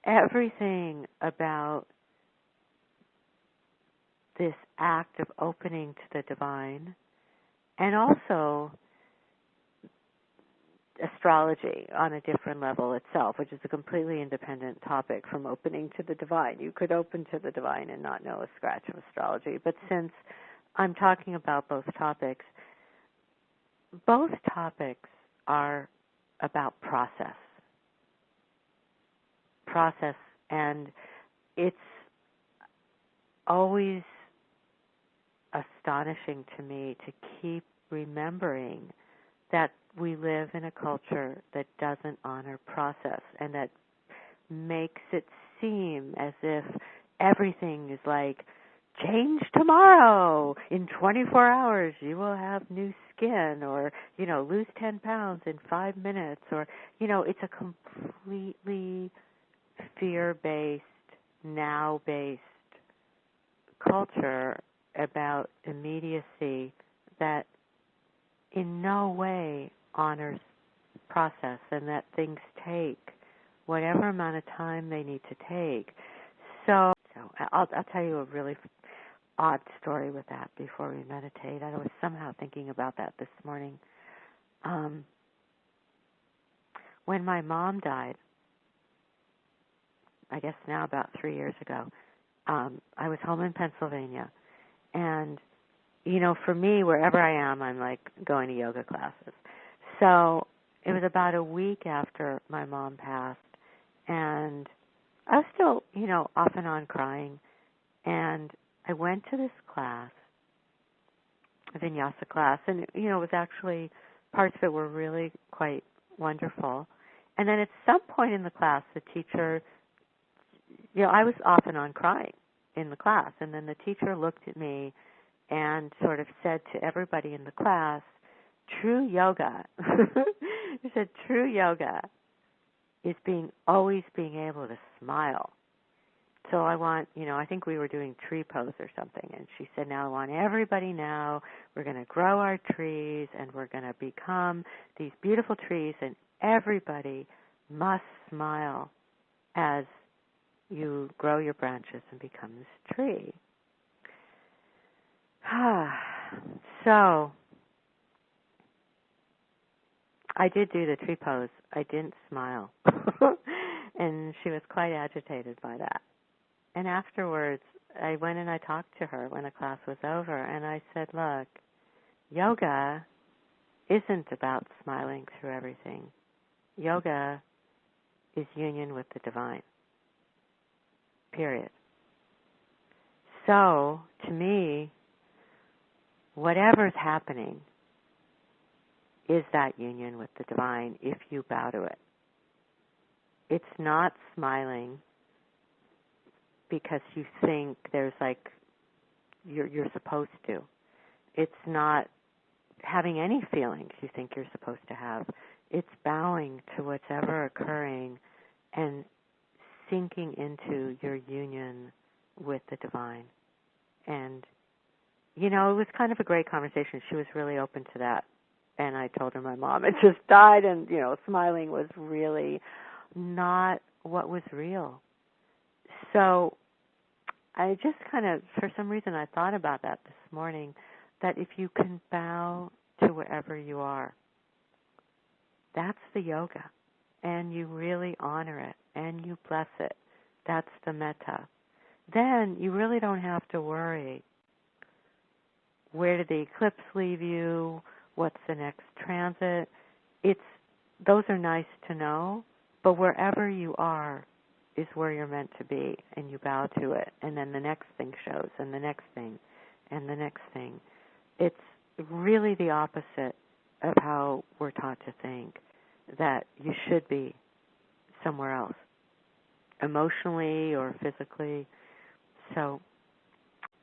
everything about this act of opening to the divine, and also astrology on a different level itself, which is a completely independent topic from opening to the divine. You could open to the divine and not know a scratch of astrology. But since I'm talking about both topics are about process. And it's always astonishing to me to keep remembering that we live in a culture that doesn't honor process and that makes it seem as if everything is like, change tomorrow. In 24 hours, you will have new skin, or, lose 10 pounds in 5 minutes, or, it's a completely fear-based, now-based culture about immediacy that in no way honors process, and that things take whatever amount of time they need to take. So I'll tell you a really odd story with that before we meditate. I was somehow thinking about that this morning. When my mom died, I guess now about 3 years ago, I was home in Pennsylvania, and for me, wherever I am, I'm like going to yoga classes. So it was about a week after my mom passed, and I was still, off and on crying. And I went to this class, a vinyasa class, and, it was actually, parts of it were really quite wonderful. And then at some point in the class, the teacher, I was off and on crying in the class, and then the teacher looked at me and sort of said to everybody in the class, true yoga, he said, true yoga is always being able to smile. So I want, I think we were doing tree pose or something, and she said, now I want everybody now, we're going to grow our trees, and we're going to become these beautiful trees, and everybody must smile as you grow your branches and become this tree. So I did do the tree pose. I didn't smile. And she was quite agitated by that. And afterwards, I went and I talked to her when the class was over, and I said, look, yoga isn't about smiling through everything. Yoga is union with the divine. Period. So, to me, whatever's happening is that union with the divine if you bow to it. It's not smiling because you think there's you're supposed to. It's not having any feelings you think you're supposed to have. It's bowing to what's ever occurring and sinking into your union with the divine. And it was kind of a great conversation. She was really open to that. And I told her my mom had just died, and, smiling was really not what was real. So I just kind of, for some reason, I thought about that this morning, that if you can bow to wherever you are, that's the yoga. And you really honor it, and you bless it. That's the metta. Then you really don't have to worry. Where did the eclipse leave you? What's the next transit? Those are nice to know, but wherever you are is where you're meant to be, and you bow to it, and then the next thing shows, and the next thing, and the next thing. It's really the opposite of how we're taught to think, that you should be somewhere else, emotionally or physically. So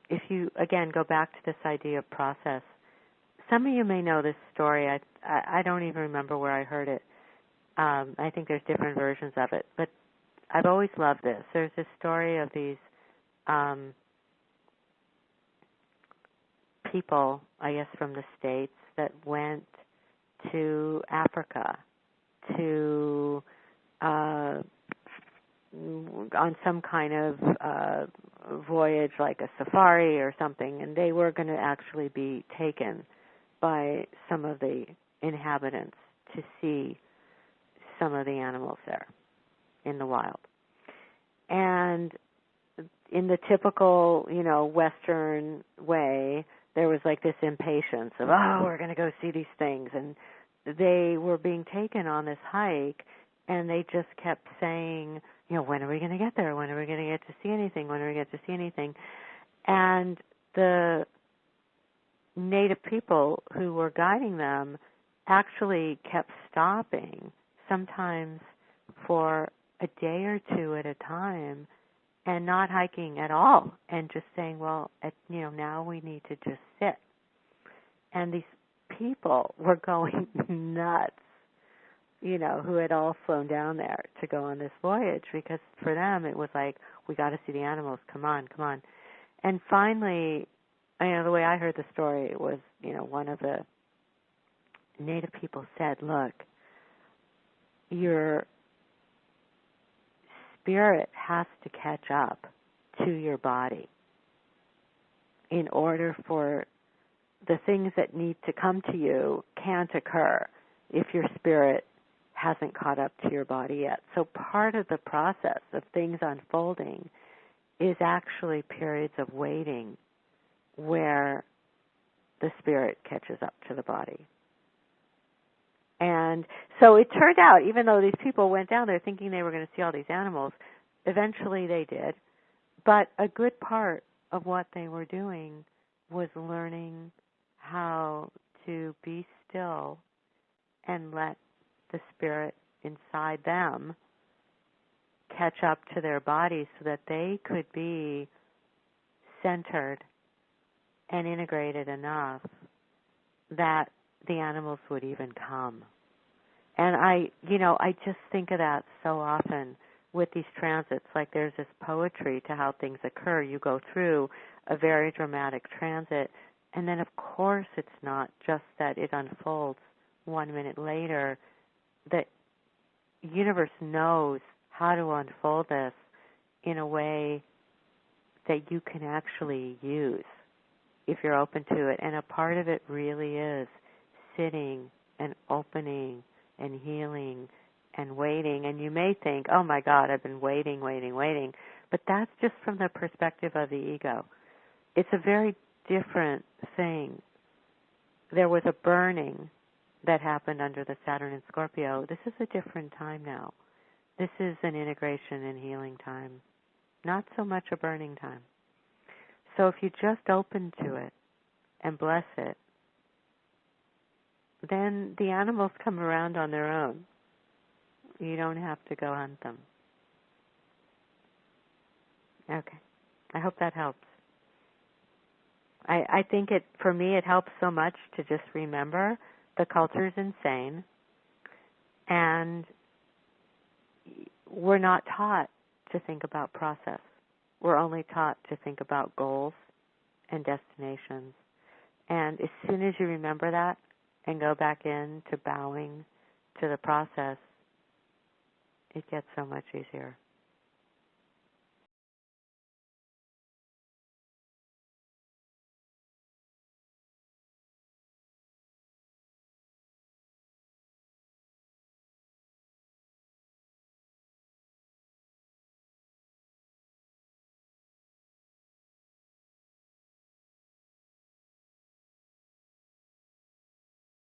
if you, again, go back to this idea of process, some of you may know this story. I don't even remember where I heard it. I think there's different versions of it, but I've always loved this. There's this story of these people, I guess from the States, that went to Africa to on some kind of voyage like a safari or something, and they were going to actually be taken by some of the inhabitants to see some of the animals there in the wild. And in the typical, Western way, there was like this impatience of, we're going to go see these things. And they were being taken on this hike, and they just kept saying, when are we going to get there? When are we going to get to see anything? When are we going to get to see anything? And the native people who were guiding them actually kept stopping, sometimes for a day or two at a time, and not hiking at all, and just saying, well, now we need to just sit. And these people were going nuts, who had all flown down there to go on this voyage, because for them it was like, we got to see the animals, come on. And finally, the way I heard the story was, one of the native people said, look, your spirit has to catch up to your body in order for the things that need to come to you can't occur if your spirit hasn't caught up to your body yet. So part of the process of things unfolding is actually periods of waiting where the spirit catches up to the body. And so it turned out, even though these people went down there thinking they were going to see all these animals, eventually they did. But a good part of what they were doing was learning how to be still and let the spirit inside them catch up to their bodies so that they could be centered and integrated enough that the animals would even come. And I just think of that so often with these transits. Like, there's this poetry to how things occur. You go through a very dramatic transit, and then of course it's not just that it unfolds 1 minute later. The universe knows how to unfold this in a way that you can actually use if you're open to it. And a part of it really is sitting and opening and healing and waiting. And you may think, oh my God, I've been waiting. But that's just from the perspective of the ego. It's a very different thing. There was a burning that happened under the Saturn in Scorpio. This is a different time now. This is an integration and healing time, not so much a burning time. So if you just open to it and bless it, then the animals come around on their own. You don't have to go hunt them. Okay. I hope that helps. I think for me, it helps so much to just remember the culture's insane, and we're not taught to think about process. We're only taught to think about goals and destinations. And as soon as you remember that and go back into bowing to the process, it gets so much easier.